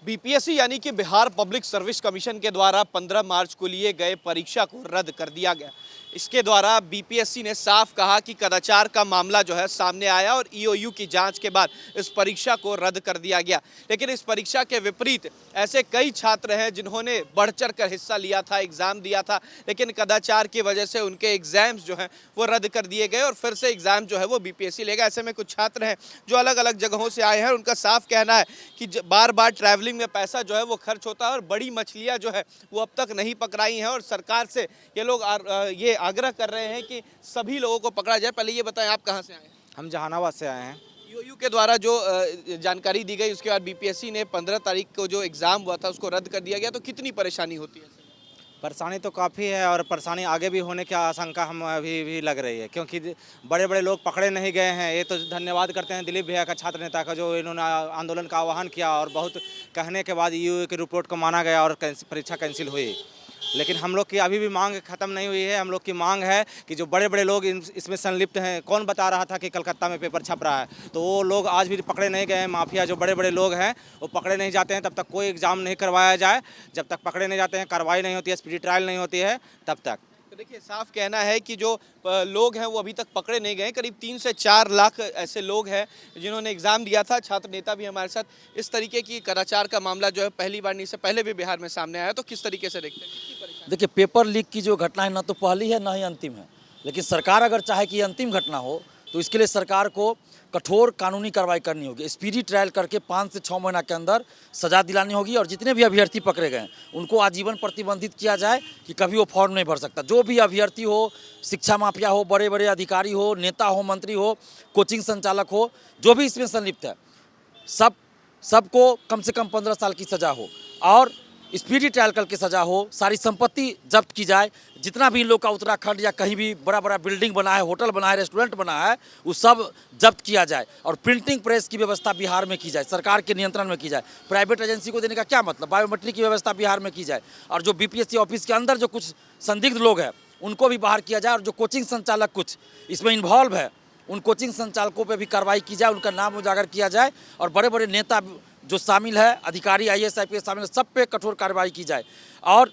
BPSC यानी कि Bihar public service commission के द्वारा 15 मार्च को लिए गए परीक्षा को रद्द कर दिया गया। इसके द्वारा बीपीएससी ने साफ कहा कि कदाचार का मामला जो है सामने आया और ईओयू की जांच के बाद इस परीक्षा को रद्द कर दिया गया। लेकिन इस परीक्षा के विपरीत ऐसे कई छात्र हैं जिन्होंने बढ़ चढ़ कर हिस्सा लिया था, एग्ज़ाम दिया था, लेकिन कदाचार की वजह से उनके एग्ज़ाम्स जो हैं वो रद्द कर दिए गए और फिर से एग्ज़ाम जो है वो बीपीएससी लेगा। ऐसे में कुछ छात्र हैं जो अलग अलग जगहों से आए हैं, उनका साफ कहना है कि बार बार ट्रैवलिंग में पैसा जो है वो खर्च होता है और बड़ी मछलियाँ जो है वो अब तक नहीं पकड़ाई हैं और सरकार से ये लोग ये आग्रह कर रहे हैं कि सभी लोगों को पकड़ा जाए। पहले ये बताएं, आप कहाँ से आए हैं? हम जहानाबाद से आए हैं। ईओयू के द्वारा जो जानकारी दी गई उसके बाद बीपीएससी ने 15 तारीख को जो एग्ज़ाम हुआ था उसको रद्द कर दिया गया, तो कितनी परेशानी होती है? परेशानी तो काफ़ी है और परेशानी आगे भी होने की आशंका हम अभी भी लग रही है, क्योंकि बड़े बड़े लोग पकड़े नहीं गए हैं। ये तो धन्यवाद करते हैं दिलीप भैया का, छात्र नेता का, जो इन्होंने आंदोलन का आह्वान किया और बहुत कहने के बाद ईओयू की रिपोर्ट को माना गया और परीक्षा कैंसिल हुई। लेकिन हम लोग की अभी भी मांग खत्म नहीं हुई है। हम लोग की मांग है कि जो बड़े बड़े लोग इसमें संलिप्त हैं, कौन बता रहा था कि कलकत्ता में पेपर छप रहा है, तो वो लोग आज भी पकड़े नहीं गए हैं। माफिया जो बड़े बड़े लोग हैं वो पकड़े नहीं जाते हैं तब तक कोई एग्ज़ाम नहीं करवाया जाए। जब तक पकड़े नहीं जाते हैं, कार्रवाई नहीं होती है, स्पीडी ट्रायल नहीं होती है, तब तक। तो देखिए, साफ कहना है कि जो लोग हैं वो अभी तक पकड़े नहीं गए। करीब 3 से 4 लाख ऐसे लोग हैं जिन्होंने एग्ज़ाम दिया था। छात्र नेता भी हमारे साथ। इस तरीके की कदाचार का मामला जो है पहली बार नहीं, से पहले भी बिहार में सामने आया, तो किस तरीके से देखते हैं? देखिए, पेपर लीक की जो घटना है ना तो पहली है ना ही अंतिम है, लेकिन सरकार अगर चाहे कि अंतिम घटना हो तो इसके लिए सरकार को कठोर कानूनी कार्रवाई करनी होगी। स्पीडी ट्रायल करके 5 से 6 महीना के अंदर सजा दिलानी होगी और जितने भी अभ्यर्थी पकड़े गए उनको आजीवन प्रतिबंधित किया जाए कि कभी वो फॉर्म नहीं भर सकता। जो भी अभ्यर्थी हो, शिक्षा माफिया हो, बड़े बड़े अधिकारी हो, नेता हो, मंत्री हो, कोचिंग संचालक हो, जो भी इसमें संलिप्त है, सबको कम से कम 15 साल की सज़ा हो और स्पीडी ट्रायल करके सजा हो। सारी संपत्ति जब्त की जाए। जितना भी इन लोग का उत्तराखंड या कहीं भी बड़ा बड़ा बिल्डिंग बना है, होटल बना है, रेस्टोरेंट बना है, वो सब जब्त किया जाए और प्रिंटिंग प्रेस की व्यवस्था बिहार में की जाए, सरकार के नियंत्रण में की जाए। प्राइवेट एजेंसी को देने का क्या मतलब? बायोमेट्रिक की व्यवस्था बिहार में की जाए और जो बीपीएससी ऑफिस के अंदर जो कुछ संदिग्ध लोग हैं उनको भी बाहर किया जाए और जो कोचिंग संचालक कुछ इसमें इन्वॉल्व है उन कोचिंग संचालकों पर भी कार्रवाई की जाए, उनका नाम उजागर किया जाए और बड़े बड़े नेता जो शामिल है, अधिकारी आईएएस आईपीएस शामिल है, सब पे कठोर कार्रवाई की जाए और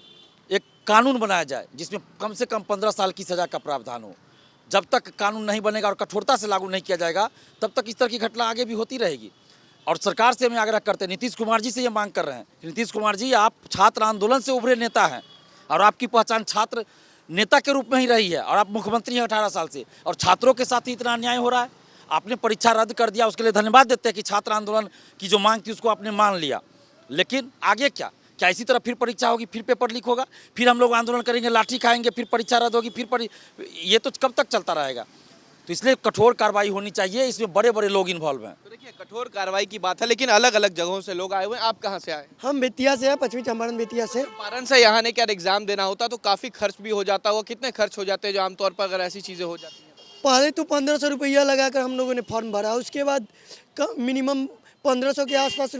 एक कानून बनाया जाए जिसमें कम से कम 15 साल की सज़ा का प्रावधान हो। जब तक कानून नहीं बनेगा और कठोरता से लागू नहीं किया जाएगा तब तक इस तरह की घटना आगे भी होती रहेगी। और सरकार से हम आग्रह करते हैं, नीतीश कुमार जी से ये मांग कर रहे हैं, नीतीश कुमार जी, आप छात्र आंदोलन से उभरे नेता हैं और आपकी पहचान छात्र नेता के रूप में ही रही है और आप मुख्यमंत्री हैं 18 साल से, और छात्रों के साथ ही इतना अन्याय हो रहा है। आपने परीक्षा रद्द कर दिया, उसके लिए धन्यवाद देते हैं कि छात्र आंदोलन की जो मांग थी उसको आपने मान लिया, लेकिन आगे क्या इसी तरह फिर परीक्षा होगी, फिर पेपर लीक होगा, फिर हम लोग आंदोलन करेंगे, लाठी खाएंगे, फिर परीक्षा रद्द होगी, फिर ये तो कब तक चलता रहेगा? तो इसलिए कठोर कार्रवाई होनी चाहिए। इसमें बड़े बड़े लोग इन्वॉल्व हैं। तो देखिए, कठोर कार्रवाई की बात है, लेकिन अलग अलग जगहों से लोग आए हुए हैं। आप कहाँ से आए? हम बेतिया से हैं, पश्चिमी चंपारण बेतिया से। चंपारण से यहाँ ने क्या एग्जाम देना होता तो काफ़ी खर्च भी हो जाता होगा। कितने खर्च हो जाते हैं जो आमतौर पर अगर ऐसी चीज़ें हो जाती हैं? पहले तो 1500 रुपया लगाकर हम लोगों ने फॉर्म भरा, उसके बाद मिनिमम 1500 के आसपास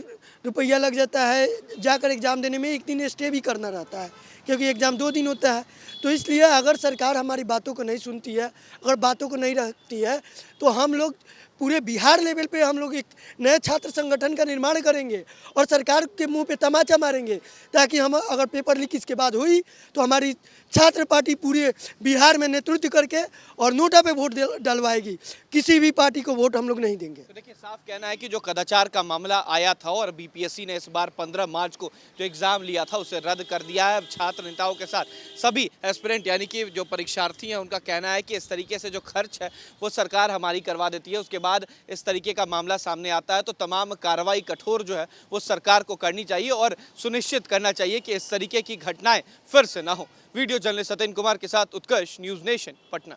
रुपया लग जाता है। जाकर एग्ज़ाम देने में 1 दिन स्टे भी करना रहता है, क्योंकि एग्ज़ाम 2 दिन होता है। तो इसलिए अगर सरकार हमारी बातों को नहीं सुनती है, अगर बातों को नहीं रखती है, तो हम लोग पूरे बिहार लेवल पे हम लोग एक नए छात्र संगठन का निर्माण करेंगे और सरकार के मुंह पे तमाचा मारेंगे, ताकि हम अगर पेपर लीक इसके बाद हुई तो हमारी छात्र पार्टी पूरे बिहार में नेतृत्व करके और नोटा पे वोट डलवाएगी। किसी भी पार्टी को वोट हम लोग नहीं देंगे। तो देखिए, साफ कहना है कि जो कदाचार का मामला आया था और बीपीएससी ने इस बार 15 मार्च को जो एग्ज़ाम लिया था उसे रद्द कर दिया है। छात्र नेताओं के साथ सभी एस्पिरेंट यानी कि जो परीक्षार्थी हैं उनका कहना है कि इस तरीके से जो खर्च है वो सरकार हमारी करवा देती है। उसके बाद इस तरीके का मामला सामने आता है तो तमाम कार्रवाई कठोर जो है वो सरकार को करनी चाहिए और सुनिश्चित करना चाहिए कि इस तरीके की घटनाएं फिर से ना हो। वीडियो जर्नलिस्ट सत्येंद्र कुमार के साथ उत्कर्ष, न्यूज़ नेशन, पटना।